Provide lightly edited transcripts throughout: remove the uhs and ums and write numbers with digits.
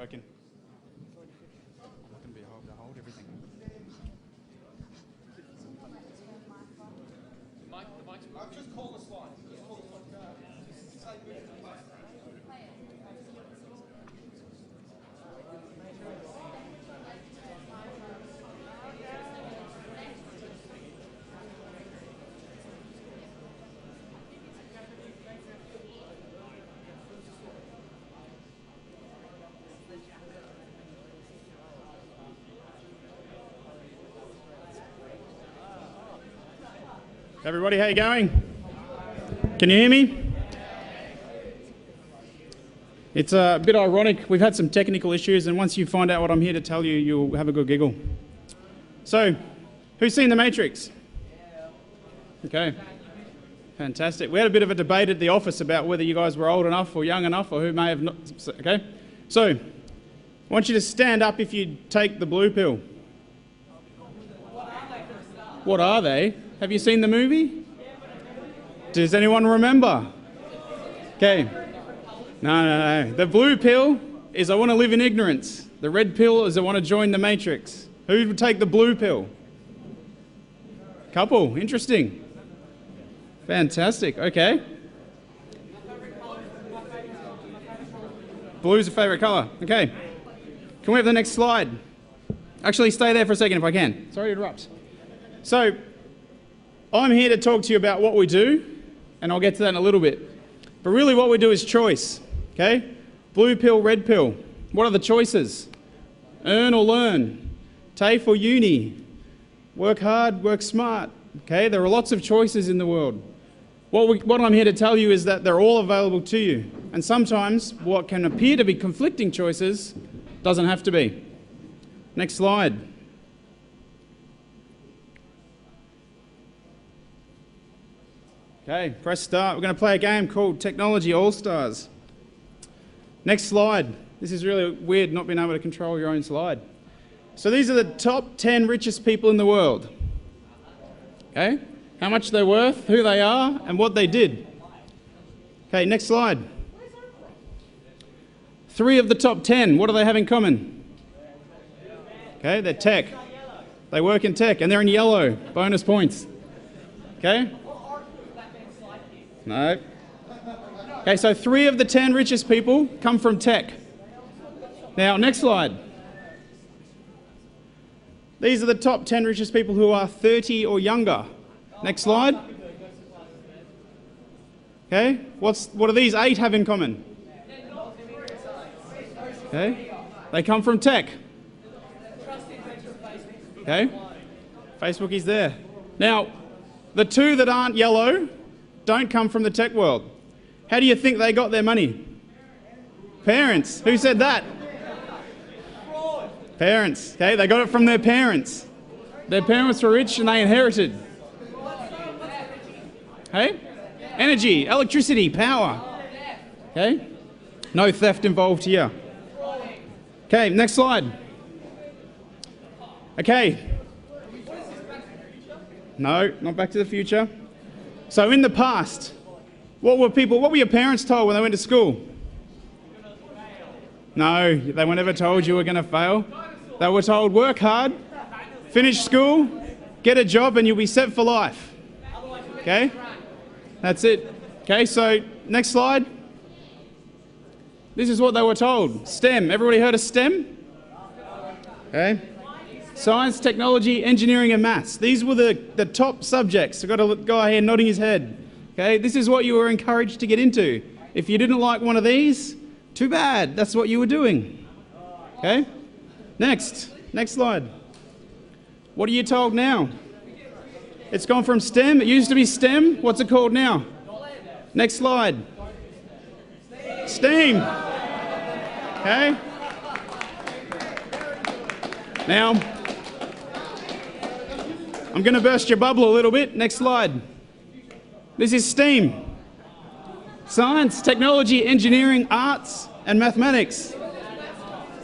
working. I'm not going to be able to hold everything. I've just called the slide. Everybody, how you going? Can you hear me? It's a bit ironic. We've had some technical issues, and once you find out what I'm here to tell you, you'll have a good giggle. So, who's seen The Matrix? Okay, fantastic. We had a bit of a debate at the office about whether you guys were old enough or young enough, or who may have not. Okay, so I want you to stand up if you take the blue pill. What are they? Have you seen the movie? Does anyone remember? Okay. No. The blue pill is I want to live in ignorance. The red pill is I want to join the Matrix. Who would take the blue pill? Couple. Interesting. Fantastic. Okay. Blue's a favourite colour. Okay. Can we have the next slide? Actually, stay there for a second if I can. Sorry to interrupt. So, I'm here to talk to you about what we do, and I'll get to that in a little bit. But really what we do is choice, okay? Blue pill, red pill. What are the choices? Earn or learn? TAFE or uni? Work hard, work smart, okay? There are lots of choices in the world. What I'm here to tell you is that they're all available to you. And sometimes what can appear to be conflicting choices doesn't have to be. Next slide. Okay, press start. We're going to play a game called Technology All-Stars. Next slide. This is really weird not being able to control your own slide. So these are the top 10 richest people in the world. Okay, how much they're worth, who they are, and what they did. Okay, next slide. 3 of the top 10, what do they have in common? Okay, they're tech. They work in tech, and they're in yellow. Bonus points. Okay? No. Okay, so 3 of the 10 richest people come from tech. Now, next slide. These are the top 10 richest people who are 30 or younger. Next slide. Okay, what do these 8 have in common? Okay, they come from tech. Okay, Facebook is there. Now, the 2 that aren't yellow don't come from the tech world. How do you think they got their money? Parents. Who said that? Parents. Okay, they got it from their parents. Their parents were rich and they inherited. Hey? Energy, electricity, power. Okay? No theft involved here. Okay, next slide. Okay. No, not Back to the Future. So in the past, what were your parents told when they went to school? No, they were never told you were going to fail. They were told, work hard, finish school, get a job, and you'll be set for life. Okay? That's it. Okay, so next slide. This is what they were told. STEM. Everybody heard of STEM? Okay. Science, technology, engineering, and maths. These were the top subjects. I've got a guy here nodding his head. Okay, this is what you were encouraged to get into. If you didn't like one of these, too bad. That's what you were doing. Okay? Next slide. What are you told now? It's gone from STEM. It used to be STEM. What's it called now? Next slide. STEAM. Okay? Now, I'm going to burst your bubble a little bit. Next slide. This is STEAM. Science, technology, engineering, arts, and mathematics.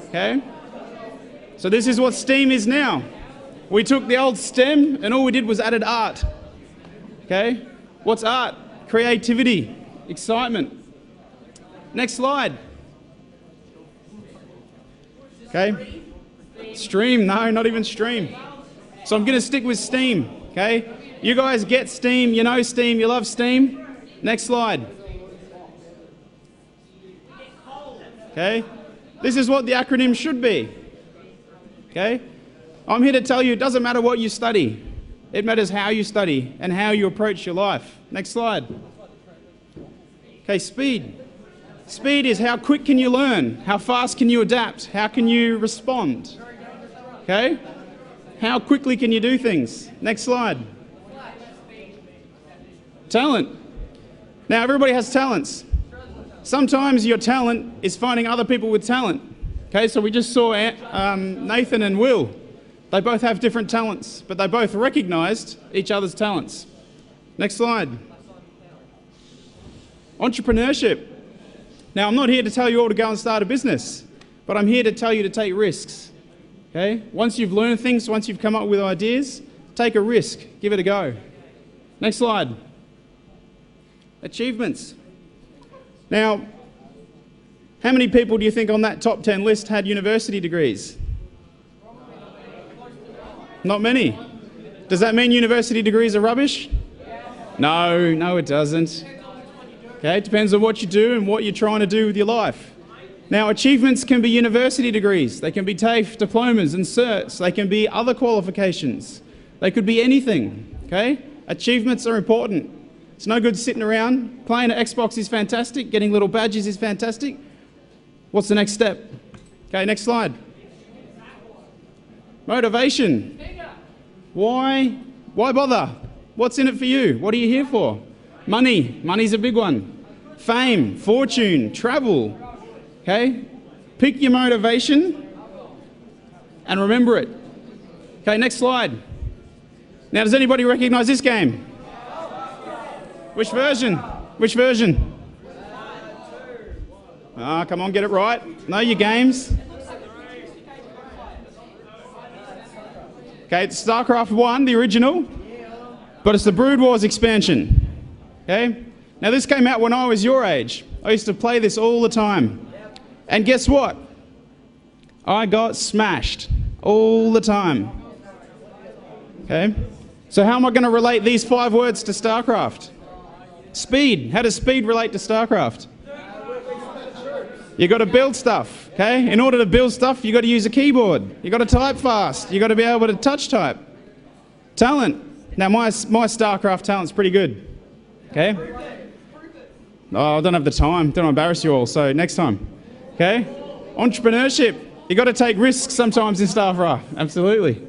Okay? So this is what STEAM is now. We took the old STEM and all we did was added art. Okay? What's art? Creativity, excitement. Next slide. Okay? Stream, no, not even stream. So I'm going to stick with steam, okay? You guys get steam, you know steam, you love steam. Next slide. Okay? This is what the acronym should be. Okay? I'm here to tell you it doesn't matter what you study. It matters how you study and how you approach your life. Next slide. Okay, speed. Speed is how quick can you learn? How fast can you adapt? How can you respond? Okay? How quickly can you do things? Next slide. Talent. Now, everybody has talents. Sometimes your talent is finding other people with talent. Okay, so we just saw Nathan and Will. They both have different talents, but they both recognised each other's talents. Next slide. Entrepreneurship. Now, I'm not here to tell you all to go and start a business, but I'm here to tell you to take risks. Okay? Once you've learned things, once you've come up with ideas, take a risk. Give it a go. Next slide. Achievements. Now, how many people do you think on that top 10 list had university degrees? Not many. Does that mean university degrees are rubbish? No, it doesn't. Okay, it depends on what you do and what you're trying to do with your life. Now, achievements can be university degrees. They can be TAFE diplomas and certs. They can be other qualifications. They could be anything, okay? Achievements are important. It's no good sitting around. Playing an Xbox is fantastic. Getting little badges is fantastic. What's the next step? Okay, next slide. Motivation. Why bother? What's in it for you? What are you here for? Money. Money's a big one. Fame, fortune, travel. Okay? Pick your motivation and remember it. Okay, next slide. Now, does anybody recognise this game? Which version? Which version? Ah, come on, get it right. Know your games. Okay, it's StarCraft 1, the original, but it's the Brood Wars expansion. Okay? Now, this came out when I was your age. I used to play this all the time. And guess what? I got smashed all the time. Okay? So how am I going to relate these 5 words to StarCraft? Speed. How does speed relate to StarCraft? You got to build stuff, okay? In order to build stuff, you got to use a keyboard. You got to type fast. You got to be able to touch type. Talent. Now, my StarCraft talent's pretty good, okay? Oh, I don't have the time. Don't embarrass you all. So next time, okay? Entrepreneurship. You got to take risks sometimes in StarCraft. Absolutely.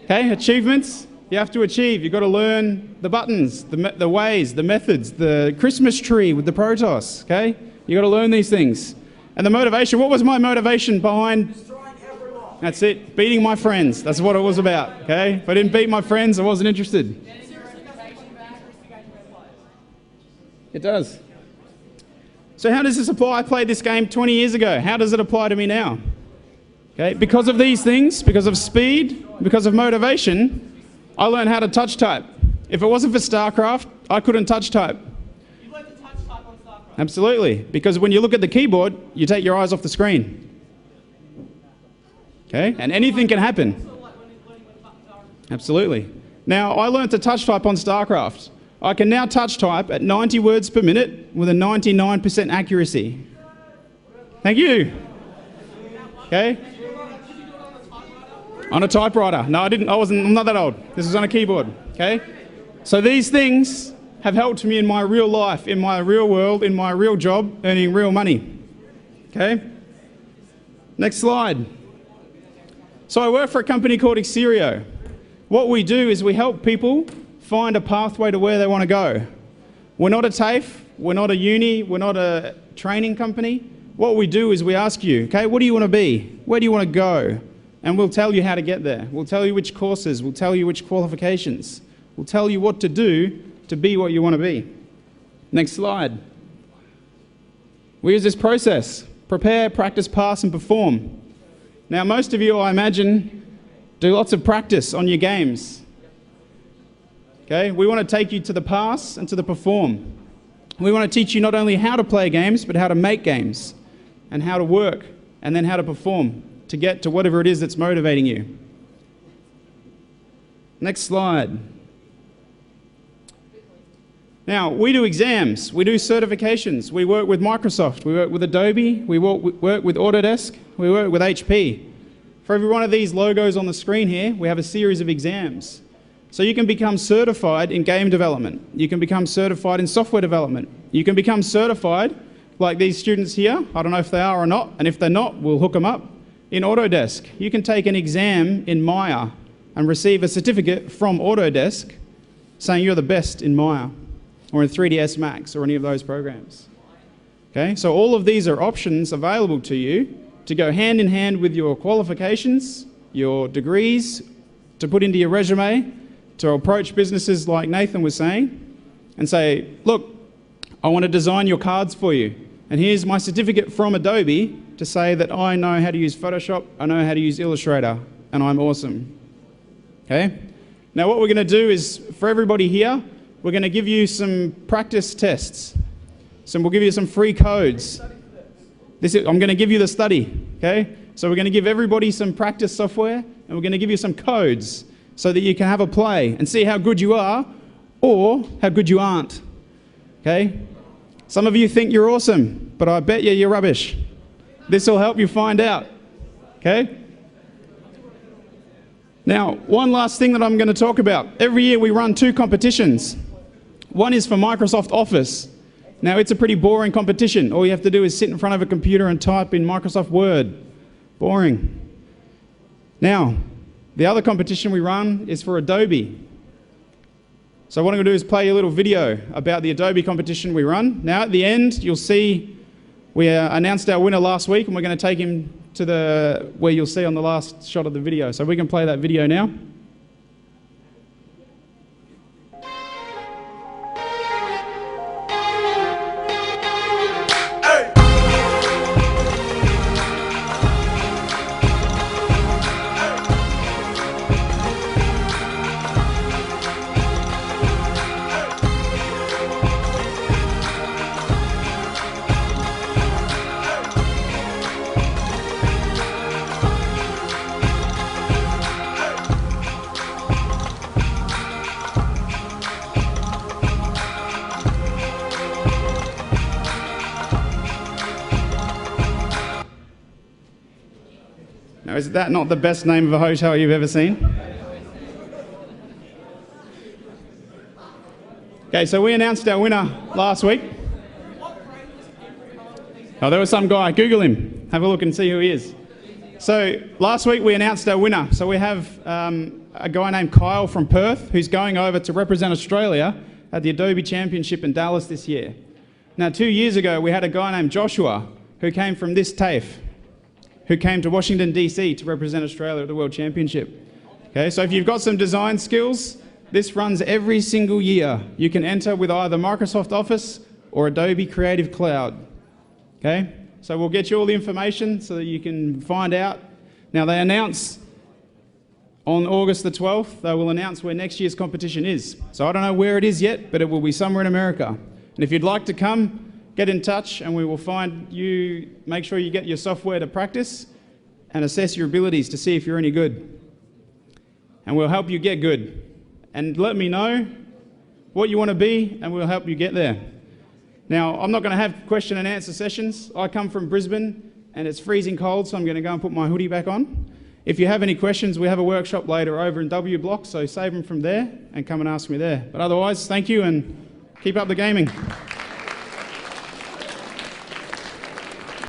Okay. Achievements. You have to achieve. You've got to learn the buttons, the ways, the methods, the Christmas tree with the Protoss, okay? You've got to learn these things. And the motivation, what was my motivation behind? Destroying everyone. That's it. Beating my friends. That's what it was about, okay? If I didn't beat my friends, I wasn't interested. It does. So how does this apply? I played this game 20 years ago. How does it apply to me now? Okay, because of these things, because of speed, because of motivation, I learned how to touch type. If it wasn't for StarCraft, I couldn't touch type. You learned to touch type on StarCraft? Absolutely, because when you look at the keyboard, you take your eyes off the screen. Okay, and anything can happen. Absolutely. Now, I learned to touch type on StarCraft. I can now touch type at 90 words per minute with a 99% accuracy. Thank you. Okay. On a typewriter. No, I didn't. I'm not that old. This was on a keyboard. Okay. So these things have helped me in my real life, in my real world, in my real job, earning real money. Okay. Next slide. So I work for a company called XCERIO. What we do is we help people find a pathway to where they want to go. We're not a TAFE. We're not a uni. We're not a training company. What we do is we ask you, okay, what do you want to be? Where do you want to go? And we'll tell you how to get there. We'll tell you which courses. We'll tell you which qualifications. We'll tell you what to do to be what you want to be. Next slide. We use this process. Prepare, practice, pass, and perform. Now, most of you, I imagine, do lots of practice on your games. Okay? We want to take you to the pass and to the perform. We want to teach you not only how to play games, but how to make games, and how to work, and then how to perform. to get to whatever it is that's motivating you. Next slide. Now, we do exams, we do certifications, we work with Microsoft, we work with Adobe, we work with Autodesk, we work with HP. For every one of these logos on the screen here, we have a series of exams. So you can become certified in game development, you can become certified in software development, you can become certified, like these students here, I don't know if they are or not, and if they're not, we'll hook them up, in Autodesk. You can take an exam in Maya and receive a certificate from Autodesk saying you're the best in Maya, or in 3ds Max, or any of those programs. Okay, so all of these are options available to you to go hand in hand with your qualifications, your degrees, to put into your resume, to approach businesses like Nathan was saying, and say, look, I want to design your cards for you, and here's my certificate from Adobe to say that I know how to use Photoshop, I know how to use Illustrator, and I'm awesome. Okay? Now what we're going to do is, for everybody here, we're going to give you some practice tests. So we'll give you some free codes. I'm going to give you the study, okay? So we're going to give everybody some practice software, and we're going to give you some codes so that you can have a play and see how good you are or how good you aren't, okay? Some of you think you're awesome, but I bet you're rubbish. This will help you find out, okay? Now, one last thing that I'm going to talk about. Every year we run 2 competitions. One is for Microsoft Office. Now, it's a pretty boring competition. All you have to do is sit in front of a computer and type in Microsoft Word. Boring. Now, the other competition we run is for Adobe. So what I'm going to do is play you a little video about the Adobe competition we run. Now, at the end, you'll see we announced our winner last week, and we're going to take him to where you'll see on the last shot of the video. So we can play that video now. Now, is that not the best name of a hotel you've ever seen? Okay, so we announced our winner last week. Oh, there was some guy. Google him. Have a look and see who he is. So last week we announced our winner. So we have a guy named Kyle from Perth who's going over to represent Australia at the Adobe Championship in Dallas this year. Now, 2 years ago we had a guy named Joshua who came from this TAFE, who came to Washington DC to represent Australia at the World Championship. Okay, so if you've got some design skills, this runs every single year. You can enter with either Microsoft Office or Adobe Creative Cloud. Okay, so we'll get you all the information so that you can find out. Now, they announce on August the 12th, they will announce where next year's competition is. So I don't know where it is yet, but it will be somewhere in America. And if you'd like to come, get in touch and we will find you, make sure you get your software to practice and assess your abilities to see if you're any good. And we'll help you get good. And let me know what you want to be and we'll help you get there. Now, I'm not going to have question and answer sessions. I come from Brisbane and it's freezing cold, so I'm going to go and put my hoodie back on. If you have any questions, we have a workshop later over in W Block, so save them from there and come and ask me there. But otherwise, thank you and keep up the gaming.